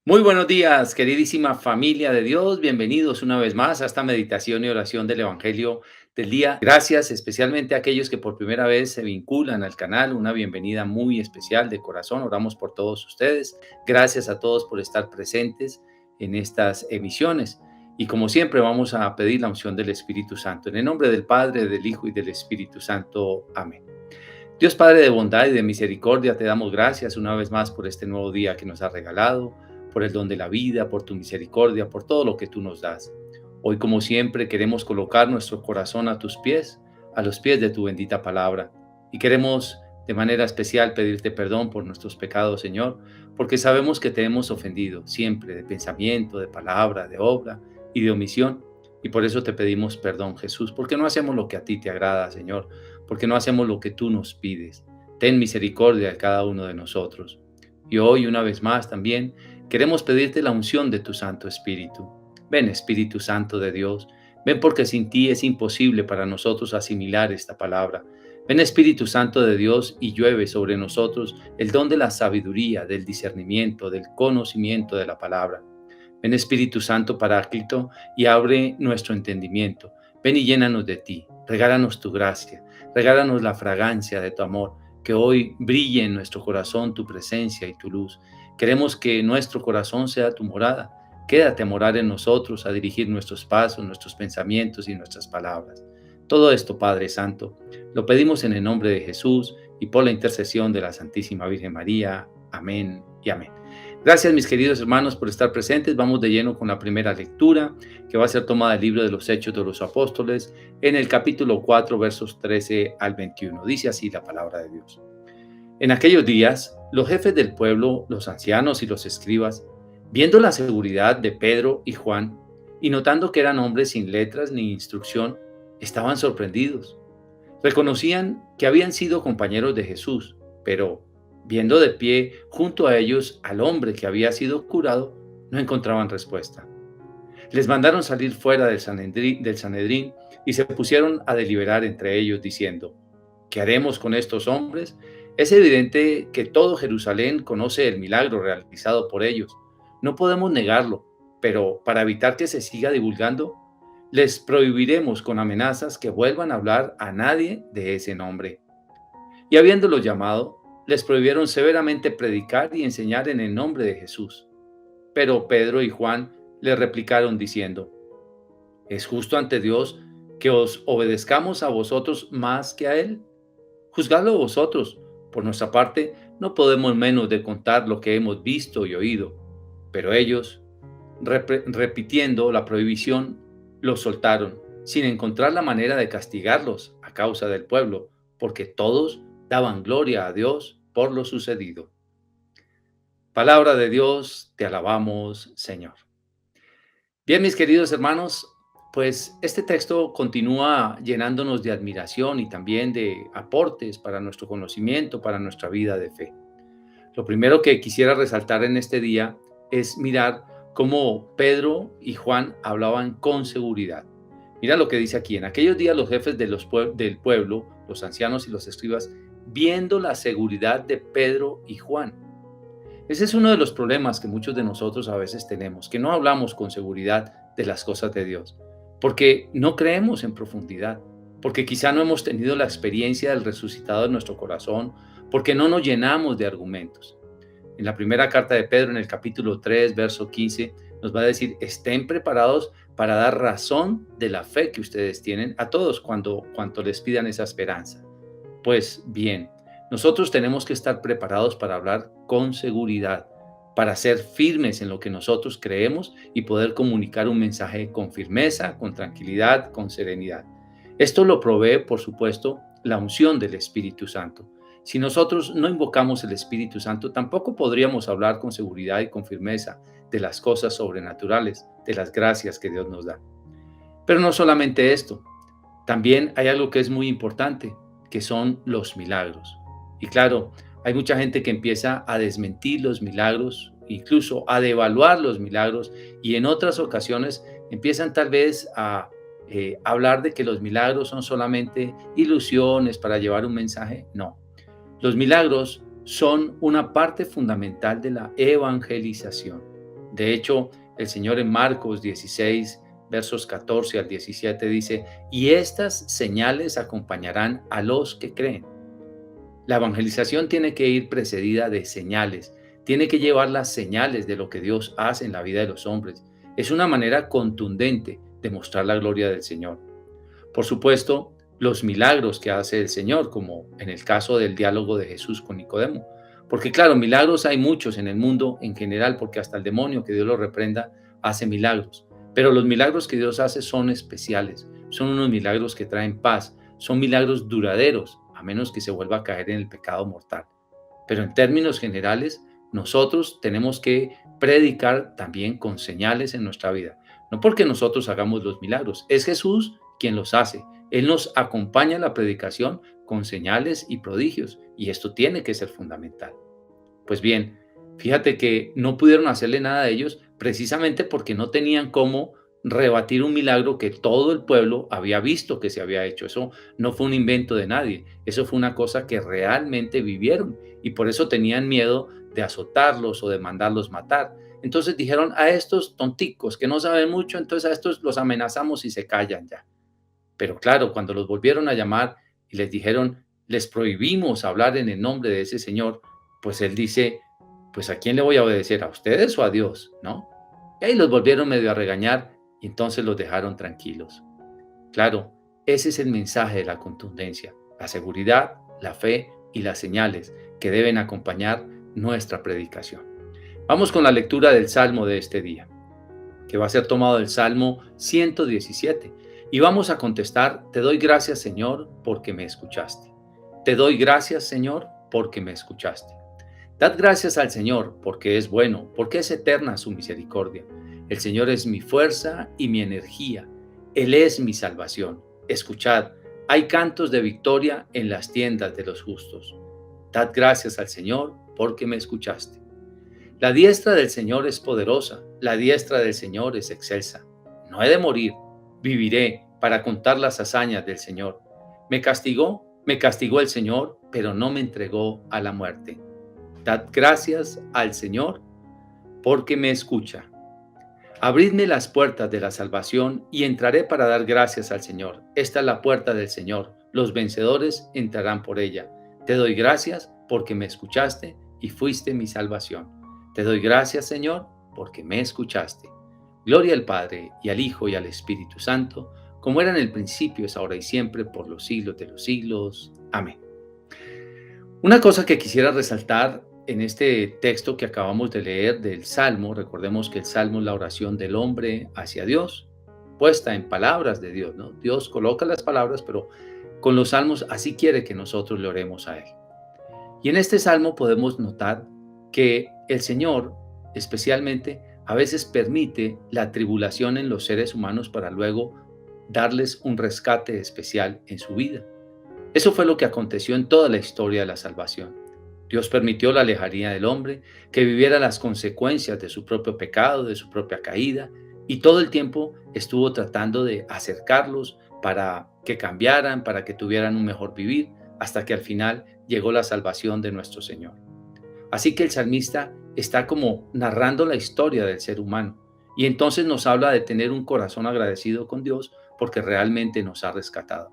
Muy buenos días, queridísima familia de Dios. Bienvenidos una vez más a esta meditación y oración del Evangelio del día. Gracias especialmente a aquellos que por primera vez se vinculan al canal. Una bienvenida muy especial de corazón. Oramos por todos ustedes. Gracias a todos por estar presentes en estas emisiones. Y como siempre vamos a pedir la unción del Espíritu Santo. En el nombre del Padre, del Hijo y del Espíritu Santo. Amén. Dios Padre de bondad y de misericordia, te damos gracias una vez más por este nuevo día que nos has regalado, por el don de la vida, por tu misericordia, por todo lo que tú nos das. Hoy, como siempre, queremos colocar nuestro corazón a tus pies, a los pies de tu bendita palabra. Y queremos de manera especial pedirte perdón por nuestros pecados, Señor, porque sabemos que te hemos ofendido siempre, de pensamiento, de palabra, de obra y de omisión. Y por eso te pedimos perdón, Jesús, porque no hacemos lo que a ti te agrada, Señor, porque no hacemos lo que tú nos pides. Ten misericordia de cada uno de nosotros. Y hoy, una vez más, también queremos pedirte la unción de tu Santo Espíritu. Ven, Espíritu Santo de Dios. Ven, porque sin ti es imposible para nosotros asimilar esta palabra. Ven, Espíritu Santo de Dios, y llueve sobre nosotros el don de la sabiduría, del discernimiento, del conocimiento de la palabra. Ven, Espíritu Santo Paráclito, y abre nuestro entendimiento. Ven y llénanos de ti. Regálanos tu gracia. Regálanos la fragancia de tu amor. Que hoy brille en nuestro corazón tu presencia y tu luz. Queremos que nuestro corazón sea tu morada. Quédate a morar en nosotros, a dirigir nuestros pasos, nuestros pensamientos y nuestras palabras. Todo esto, Padre Santo, lo pedimos en el nombre de Jesús y por la intercesión de la Santísima Virgen María. Amén y amén. Gracias, mis queridos hermanos, por estar presentes. Vamos de lleno con la primera lectura, que va a ser tomada del libro de los Hechos de los Apóstoles, en el capítulo 4, versos 13 al 21. Dice así la palabra de Dios. En aquellos días, los jefes del pueblo, los ancianos y los escribas, viendo la seguridad de Pedro y Juan, y notando que eran hombres sin letras ni instrucción, estaban sorprendidos. Reconocían que habían sido compañeros de Jesús, pero viendo de pie junto a ellos al hombre que había sido curado, no encontraban respuesta. Les mandaron salir fuera del Sanedrín y se pusieron a deliberar entre ellos diciendo: ¿qué haremos con estos hombres? Es evidente que todo Jerusalén conoce el milagro realizado por ellos. No podemos negarlo, pero para evitar que se siga divulgando, les prohibiremos con amenazas que vuelvan a hablar a nadie de ese nombre. Y habiéndolos llamado, les prohibieron severamente predicar y enseñar en el nombre de Jesús. Pero Pedro y Juan le replicaron diciendo: ¿es justo ante Dios que os obedezcamos a vosotros más que a Él? Juzgadlo vosotros. Por nuestra parte, no podemos menos de contar lo que hemos visto y oído. Pero ellos, repitiendo la prohibición, los soltaron, sin encontrar la manera de castigarlos a causa del pueblo, porque todos daban gloria a Dios por lo sucedido. Palabra de Dios, te alabamos, Señor. Bien, mis queridos hermanos, pues este texto continúa llenándonos de admiración y también de aportes para nuestro conocimiento, para nuestra vida de fe. Lo primero que quisiera resaltar en este día es mirar cómo Pedro y Juan hablaban con seguridad. Mira lo que dice aquí: en aquellos días los jefes del pueblo, los ancianos y los escribas, viendo la seguridad de Pedro y Juan. Ese es uno de los problemas que muchos de nosotros a veces tenemos, que no hablamos con seguridad de las cosas de Dios, porque no creemos en profundidad, porque quizá no hemos tenido la experiencia del resucitado en nuestro corazón, porque no nos llenamos de argumentos. En la primera carta de Pedro, en el capítulo 3, verso 15, nos va a decir: estén preparados para dar razón de la fe que ustedes tienen a todos cuanto les pidan esa esperanza. Pues bien, nosotros tenemos que estar preparados para hablar con seguridad, para ser firmes en lo que nosotros creemos y poder comunicar un mensaje con firmeza, con tranquilidad, con serenidad. Esto lo provee, por supuesto, la unción del Espíritu Santo. Si nosotros no invocamos el Espíritu Santo, tampoco podríamos hablar con seguridad y con firmeza de las cosas sobrenaturales, de las gracias que Dios nos da. Pero no solamente esto, también hay algo que es muy importante, que son los milagros. Y claro, hay mucha gente que empieza a desmentir los milagros, incluso a devaluar los milagros, y en otras ocasiones empiezan tal vez a hablar de que los milagros son solamente ilusiones para llevar un mensaje. No, los milagros son una parte fundamental de la evangelización. De hecho, el Señor en Marcos 16, versos 14 al 17 dice, y estas señales acompañarán a los que creen. La evangelización tiene que ir precedida de señales, tiene que llevar las señales de lo que Dios hace en la vida de los hombres. Es una manera contundente de mostrar la gloria del Señor. Por supuesto, los milagros que hace el Señor, como en el caso del diálogo de Jesús con Nicodemo. Porque claro, milagros hay muchos en el mundo en general, porque hasta el demonio, que Dios lo reprenda, hace milagros. Pero los milagros que Dios hace son especiales, son unos milagros que traen paz, son milagros duraderos, a menos que se vuelva a caer en el pecado mortal. Pero en términos generales, nosotros tenemos que predicar también con señales en nuestra vida. No porque nosotros hagamos los milagros, es Jesús quien los hace. Él nos acompaña en la predicación con señales y prodigios, y esto tiene que ser fundamental. Pues bien, fíjate que no pudieron hacerle nada a ellos precisamente porque no tenían cómo rebatir un milagro que todo el pueblo había visto que se había hecho. Eso no fue un invento de nadie, eso fue una cosa que realmente vivieron y por eso tenían miedo de azotarlos o de mandarlos matar. Entonces dijeron a estos tonticos que no saben mucho, entonces a estos los amenazamos y se callan ya. Pero claro, cuando los volvieron a llamar y les dijeron, les prohibimos hablar en el nombre de ese Señor, pues él dice, pues ¿a quién le voy a obedecer? ¿A ustedes o a Dios? ¿No? Y ahí los volvieron medio a regañar y entonces los dejaron tranquilos. Claro, ese es el mensaje de la contundencia, la seguridad, la fe y las señales que deben acompañar nuestra predicación. Vamos con la lectura del Salmo de este día, que va a ser tomado del Salmo 117. Y vamos a contestar, te doy gracias, Señor, porque me escuchaste. Te doy gracias, Señor, porque me escuchaste. Dad gracias al Señor, porque es bueno, porque es eterna su misericordia. El Señor es mi fuerza y mi energía. Él es mi salvación. Escuchad, hay cantos de victoria en las tiendas de los justos. Dad gracias al Señor, porque me escuchaste. La diestra del Señor es poderosa, la diestra del Señor es excelsa. No he de morir, viviré para contar las hazañas del Señor. Me castigó el Señor, pero no me entregó a la muerte. Dad gracias al Señor, porque me escucha. Abridme las puertas de la salvación y entraré para dar gracias al Señor. Esta es la puerta del Señor. Los vencedores entrarán por ella. Te doy gracias porque me escuchaste y fuiste mi salvación. Te doy gracias, Señor, porque me escuchaste. Gloria al Padre, y al Hijo, y al Espíritu Santo, como era en el principio, es ahora y siempre, por los siglos de los siglos. Amén. Una cosa que quisiera resaltar en este texto que acabamos de leer del Salmo, recordemos que el Salmo es la oración del hombre hacia Dios, puesta en palabras de Dios, ¿no? Dios coloca las palabras, pero con los salmos así quiere que nosotros le oremos a Él. Y en este Salmo podemos notar que el Señor, especialmente, a veces permite la tribulación en los seres humanos para luego darles un rescate especial en su vida. Eso fue lo que aconteció en toda la historia de la salvación. Dios permitió la lejanía del hombre, que viviera las consecuencias de su propio pecado, de su propia caída, y todo el tiempo estuvo tratando de acercarlos para que cambiaran, para que tuvieran un mejor vivir, hasta que al final llegó la salvación de nuestro Señor. Así que el salmista está como narrando la historia del ser humano, y entonces nos habla de tener un corazón agradecido con Dios porque realmente nos ha rescatado.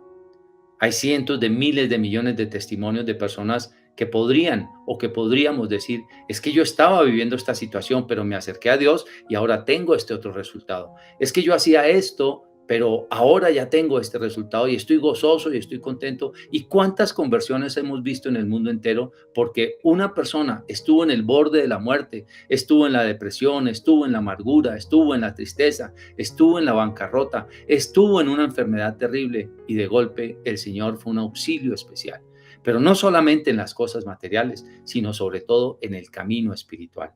Hay cientos de miles de millones de testimonios de personas que podrían o que podríamos decir, es que yo estaba viviendo esta situación, pero me acerqué a Dios y ahora tengo este otro resultado. Es que yo hacía esto, pero ahora ya tengo este resultado y estoy gozoso y estoy contento. ¿Y cuántas conversiones hemos visto en el mundo entero? Porque una persona estuvo en el borde de la muerte, estuvo en la depresión, estuvo en la amargura, estuvo en la tristeza, estuvo en la bancarrota, estuvo en una enfermedad terrible y de golpe el Señor fue un auxilio especial. Pero no solamente en las cosas materiales, sino sobre todo en el camino espiritual.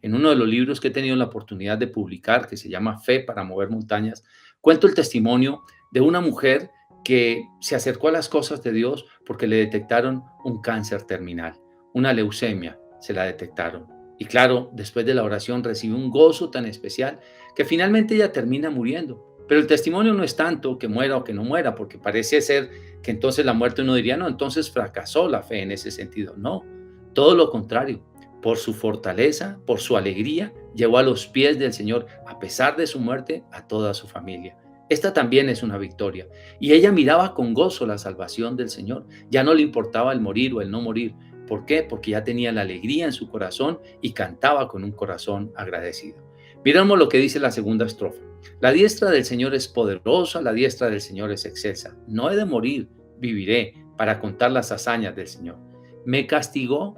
En uno de los libros que he tenido la oportunidad de publicar, que se llama Fe para mover montañas, cuento el testimonio de una mujer que se acercó a las cosas de Dios porque le detectaron un cáncer terminal, una leucemia, se la detectaron. Y claro, después de la oración recibió un gozo tan especial que finalmente ella termina muriendo. Pero el testimonio no es tanto que muera o que no muera, porque parece ser que entonces la muerte uno diría, no, entonces fracasó la fe en ese sentido. No, todo lo contrario. Por su fortaleza, por su alegría, llevó a los pies del Señor, a pesar de su muerte, a toda su familia. Esta también es una victoria. Y ella miraba con gozo la salvación del Señor. Ya no le importaba el morir o el no morir. ¿Por qué? Porque ya tenía la alegría en su corazón y cantaba con un corazón agradecido. Miramos lo que dice la segunda estrofa. La diestra del Señor es poderosa, la diestra del Señor es excelsa. No he de morir, viviré para contar las hazañas del Señor. Me castigó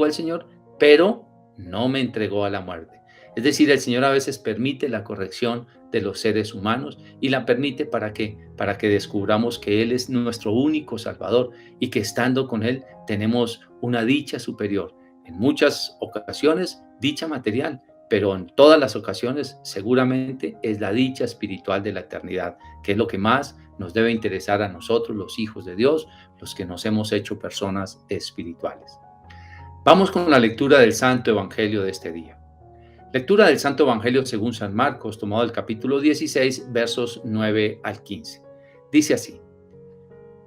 el Señor, pero no me entregó a la muerte. Es decir, el Señor a veces permite la corrección de los seres humanos y la permite ¿para qué? Para que descubramos que Él es nuestro único Salvador y que estando con Él tenemos una dicha superior. En muchas ocasiones, dicha material, pero en todas las ocasiones seguramente es la dicha espiritual de la eternidad, que es lo que más nos debe interesar a nosotros, los hijos de Dios, los que nos hemos hecho personas espirituales. Vamos con la lectura del Santo Evangelio de este día. Lectura del Santo Evangelio según San Marcos, tomado del capítulo 16, versos 9 al 15. Dice así: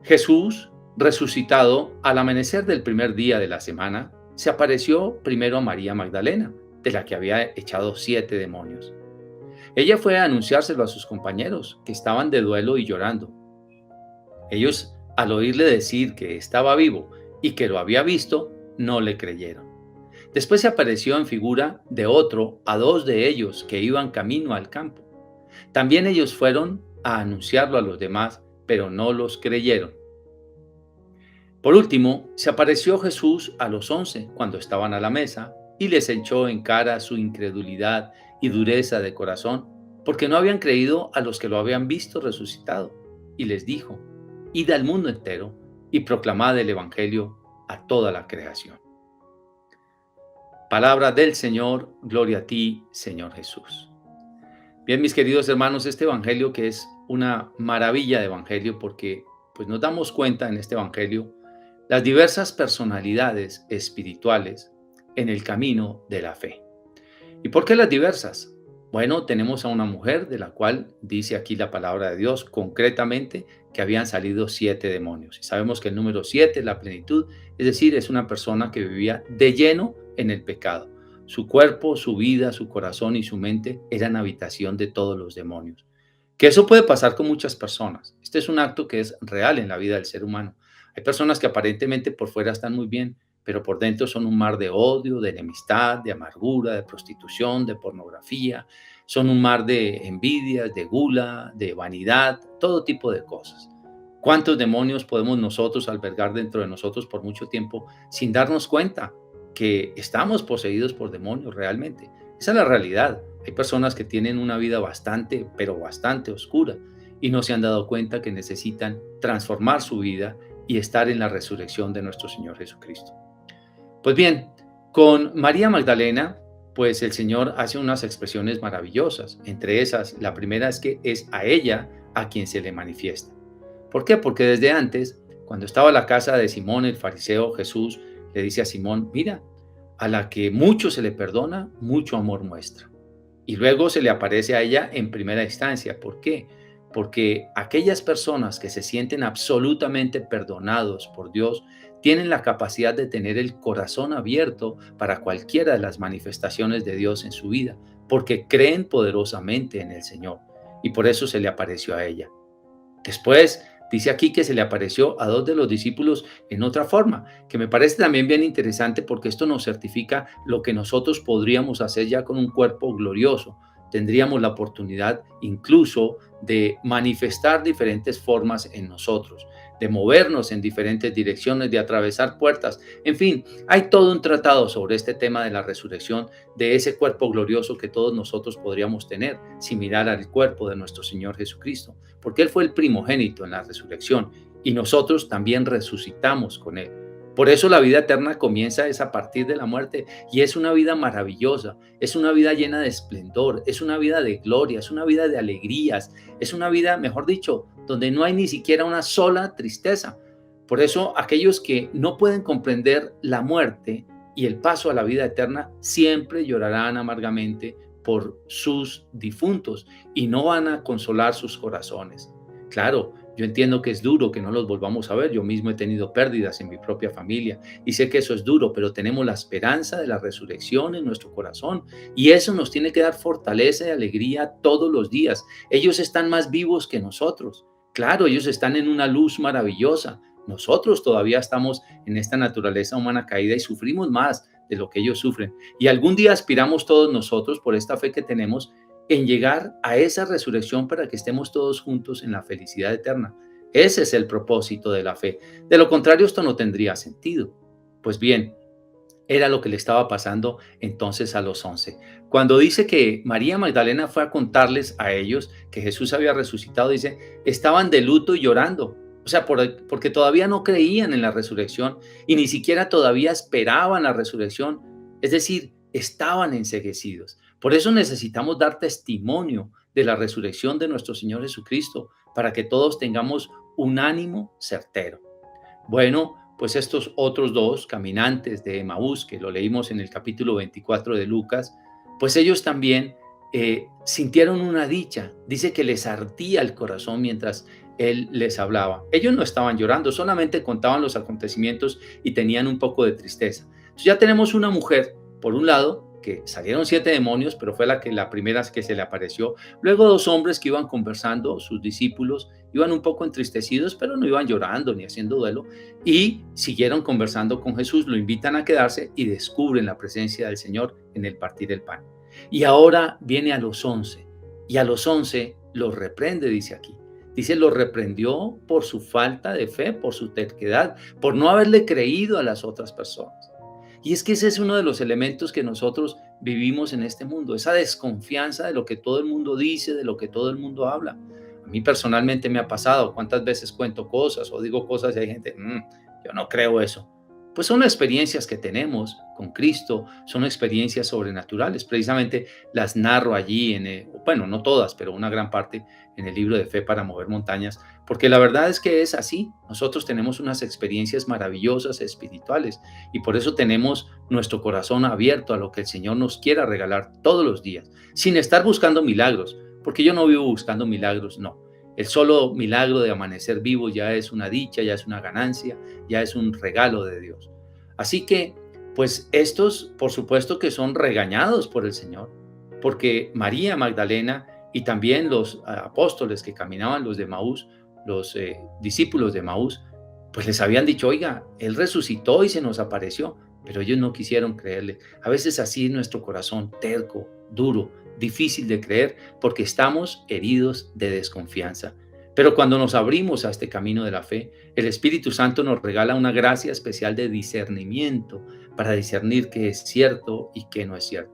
Jesús, resucitado al amanecer del primer día de la semana, se apareció primero a María Magdalena, de la que había echado 7 demonios. Ella fue a anunciárselo a sus compañeros, que estaban de duelo y llorando. Ellos, al oírle decir que estaba vivo y que lo había visto, no le creyeron. Después se apareció en figura de otro a 2 de ellos que iban camino al campo. También ellos fueron a anunciarlo a los demás, pero no los creyeron. Por último, se apareció Jesús a los 11 cuando estaban a la mesa y les echó en cara su incredulidad y dureza de corazón, porque no habían creído a los que lo habían visto resucitado. Y les dijo: id al mundo entero y proclamad el Evangelio a toda la creación. Palabra del Señor, gloria a ti, Señor Jesús. Bien, mis queridos hermanos, este evangelio que es una maravilla de evangelio porque pues nos damos cuenta en este evangelio las diversas personalidades espirituales en el camino de la fe. ¿Y por qué las diversas? Bueno, tenemos a una mujer de la cual dice aquí la palabra de Dios concretamente que habían salido 7 demonios. Y sabemos que el número 7 es la plenitud, es decir, es una persona que vivía de lleno en el pecado. Su cuerpo, su vida, su corazón y su mente eran habitación de todos los demonios. Que eso puede pasar con muchas personas. Este es un acto que es real en la vida del ser humano. Hay personas que aparentemente por fuera están muy bien, pero por dentro son un mar de odio, de enemistad, de amargura, de prostitución, de pornografía. Son un mar de envidias, de gula, de vanidad, todo tipo de cosas. ¿Cuántos demonios podemos nosotros albergar dentro de nosotros por mucho tiempo sin darnos cuenta que estamos poseídos por demonios realmente? Esa es la realidad. Hay personas que tienen una vida bastante, pero bastante oscura y no se han dado cuenta que necesitan transformar su vida y estar en la resurrección de nuestro Señor Jesucristo. Pues bien, con María Magdalena, pues el Señor hace unas expresiones maravillosas. Entre esas, la primera es que es a ella a quien se le manifiesta. ¿Por qué? Porque desde antes, cuando estaba en la casa de Simón el fariseo, Jesús le dice a Simón: mira, a la que mucho se le perdona, mucho amor muestra. Y luego se le aparece a ella en primera instancia. ¿Por qué? Porque aquellas personas que se sienten absolutamente perdonados por Dios tienen la capacidad de tener el corazón abierto para cualquiera de las manifestaciones de Dios en su vida, porque creen poderosamente en el Señor. Y por eso se le apareció a ella. Después dice aquí que se le apareció a 2 de los discípulos en otra forma, que me parece también bien interesante porque esto nos certifica lo que nosotros podríamos hacer ya con un cuerpo glorioso. Tendríamos la oportunidad incluso de manifestar diferentes formas en nosotros, de movernos en diferentes direcciones, de atravesar puertas. En fin, hay todo un tratado sobre este tema de la resurrección, de ese cuerpo glorioso que todos nosotros podríamos tener, similar al cuerpo de nuestro Señor Jesucristo, porque Él fue el primogénito en la resurrección y nosotros también resucitamos con Él. Por eso la vida eterna comienza es a partir de la muerte y es una vida maravillosa, es una vida llena de esplendor, es una vida de gloria, es una vida de alegrías, es una vida, mejor dicho, donde no hay ni siquiera una sola tristeza. Por eso aquellos que no pueden comprender la muerte y el paso a la vida eterna siempre llorarán amargamente por sus difuntos y no van a consolar sus corazones. Claro, yo entiendo que es duro que no los volvamos a ver. Yo mismo he tenido pérdidas en mi propia familia y sé que eso es duro, pero tenemos la esperanza de la resurrección en nuestro corazón y eso nos tiene que dar fortaleza y alegría todos los días. Ellos están más vivos que nosotros. Claro, ellos están en una luz maravillosa. Nosotros todavía estamos en esta naturaleza humana caída y sufrimos más de lo que ellos sufren. Y algún día aspiramos todos nosotros, por esta fe que tenemos, en llegar a esa resurrección para que estemos todos juntos en la felicidad eterna. Ese es el propósito de la fe. De lo contrario, esto no tendría sentido. Pues bien, era lo que le estaba pasando entonces a los 11. Cuando dice que María Magdalena fue a contarles a ellos que Jesús había resucitado, dice, estaban de luto y llorando. O sea, porque todavía no creían en la resurrección y ni siquiera todavía esperaban la resurrección. Es decir, estaban enceguecidos. Por eso necesitamos dar testimonio de la resurrección de nuestro Señor Jesucristo, para que todos tengamos un ánimo certero. Bueno, pues estos otros dos caminantes de Emaús, que lo leímos en el capítulo 24 de Lucas, pues ellos también sintieron una dicha. Dice que les ardía el corazón mientras él les hablaba. Ellos no estaban llorando, solamente contaban los acontecimientos y tenían un poco de tristeza. Entonces ya tenemos una mujer, por un lado, que salieron 7 demonios, pero fue la primera que se le apareció. Luego 2 hombres que iban conversando, sus discípulos, iban un poco entristecidos, pero no iban llorando ni haciendo duelo, y siguieron conversando con Jesús, lo invitan a quedarse y descubren la presencia del Señor en el partir el pan. Y ahora viene a los 11, y a los 11 los reprende, dice aquí. Dice, los reprendió por su falta de fe, por su terquedad, por no haberle creído a las otras personas. Y es que ese es uno de los elementos que nosotros vivimos en este mundo, esa desconfianza de lo que todo el mundo dice, de lo que todo el mundo habla. A mí personalmente me ha pasado, cuántas veces cuento cosas o digo cosas y hay gente, yo no creo eso. Pues son experiencias que tenemos con Cristo, son experiencias sobrenaturales. Precisamente las narro allí, bueno, no todas, pero una gran parte en el libro de Fe para Mover Montañas, porque la verdad es que es así. Nosotros tenemos unas experiencias maravillosas espirituales y por eso tenemos nuestro corazón abierto a lo que el Señor nos quiera regalar todos los días, sin estar buscando milagros, porque yo no vivo buscando milagros, no. El solo milagro de amanecer vivo ya es una dicha, ya es una ganancia, ya es un regalo de Dios. Así que, pues estos, por supuesto que son regañados por el Señor, porque María Magdalena y también los apóstoles que caminaban, los de Maús, los discípulos de Maús, pues les habían dicho, oiga, Él resucitó y se nos apareció, pero ellos no quisieron creerle. A veces así es nuestro corazón, terco, duro, difícil de creer, porque estamos heridos de desconfianza. Pero cuando nos abrimos a este camino de la fe, el Espíritu Santo nos regala una gracia especial de discernimiento para discernir qué es cierto y qué no es cierto.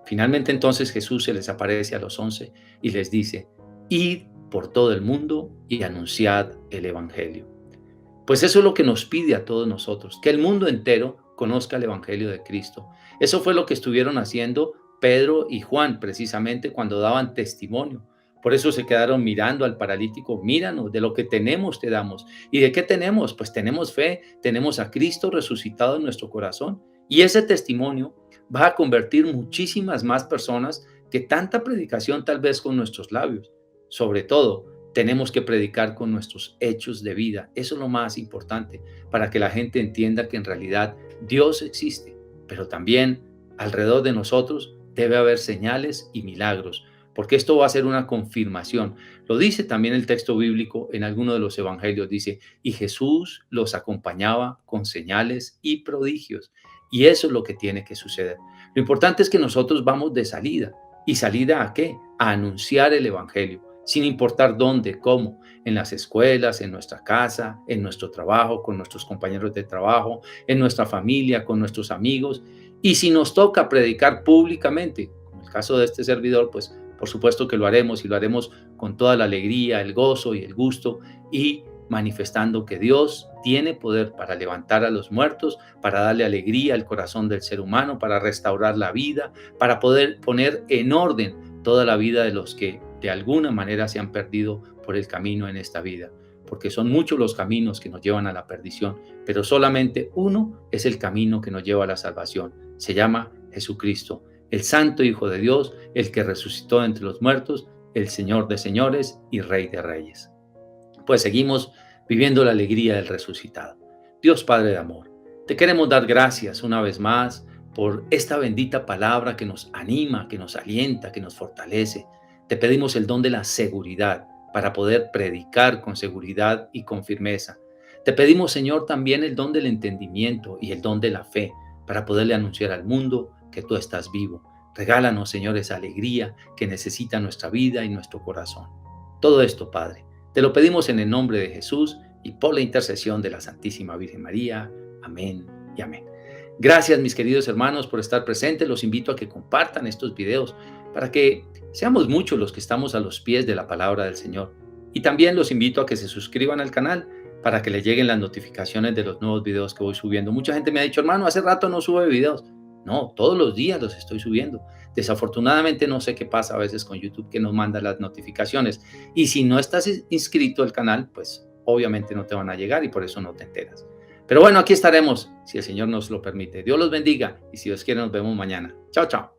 Finalmente entonces Jesús se les aparece a los 11 y les dice, id por todo el mundo y anunciad el Evangelio. Pues eso es lo que nos pide a todos nosotros, que el mundo entero conozca el Evangelio de Cristo. Eso fue lo que estuvieron haciendo Pedro y Juan precisamente cuando daban testimonio. Por eso se quedaron mirando al paralítico, míranos, de lo que tenemos te damos. ¿Y de qué tenemos? Pues tenemos fe, tenemos a Cristo resucitado en nuestro corazón. Y ese testimonio va a convertir muchísimas más personas que tanta predicación tal vez con nuestros labios. Sobre todo, tenemos que predicar con nuestros hechos de vida. Eso es lo más importante para que la gente entienda que en realidad Dios existe, pero también alrededor de nosotros debe haber señales y milagros, porque esto va a ser una confirmación. Lo dice también el texto bíblico en alguno de los evangelios, dice, y Jesús los acompañaba con señales y prodigios. Y eso es lo que tiene que suceder. Lo importante es que nosotros vamos de salida. ¿Y salida a qué? A anunciar el evangelio, sin importar dónde, cómo, en las escuelas, en nuestra casa, en nuestro trabajo, con nuestros compañeros de trabajo, en nuestra familia, con nuestros amigos. Y si nos toca predicar públicamente, como el caso de este servidor, pues por supuesto que lo haremos y lo haremos con toda la alegría, el gozo y el gusto y manifestando que Dios tiene poder para levantar a los muertos, para darle alegría al corazón del ser humano, para restaurar la vida, para poder poner en orden toda la vida de los que de alguna manera se han perdido por el camino en esta vida. Porque son muchos los caminos que nos llevan a la perdición, pero solamente uno es el camino que nos lleva a la salvación. Se llama Jesucristo, el Santo Hijo de Dios, el que resucitó entre los muertos, el Señor de señores y Rey de reyes. pues seguimos viviendo la alegría del resucitado. Dios Padre de amor, te queremos dar gracias una vez más por esta bendita palabra que nos anima, que nos alienta, que nos fortalece. Te pedimos el don de la seguridad para poder predicar con seguridad y con firmeza. Te pedimos, Señor, también el don del entendimiento y el don de la fe para poderle anunciar al mundo que tú estás vivo. Regálanos, Señor, esa alegría que necesita nuestra vida y nuestro corazón. Todo esto, Padre, te lo pedimos en el nombre de Jesús y por la intercesión de la Santísima Virgen María. Amén y amén. Gracias, mis queridos hermanos, por estar presentes. Los invito a que compartan estos videos para que seamos muchos los que estamos a los pies de la palabra del Señor. Y también los invito a que se suscriban al canal para que les lleguen las notificaciones de los nuevos videos que voy subiendo. Mucha gente me ha dicho, hermano, hace rato no sube videos. No, todos los días los estoy subiendo. Desafortunadamente no sé qué pasa a veces con YouTube que nos manda las notificaciones. Y si no estás inscrito al canal, pues obviamente no te van a llegar y por eso no te enteras. Pero bueno, aquí estaremos, si el Señor nos lo permite. Dios los bendiga y si Dios quiere nos vemos mañana. Chao, chao.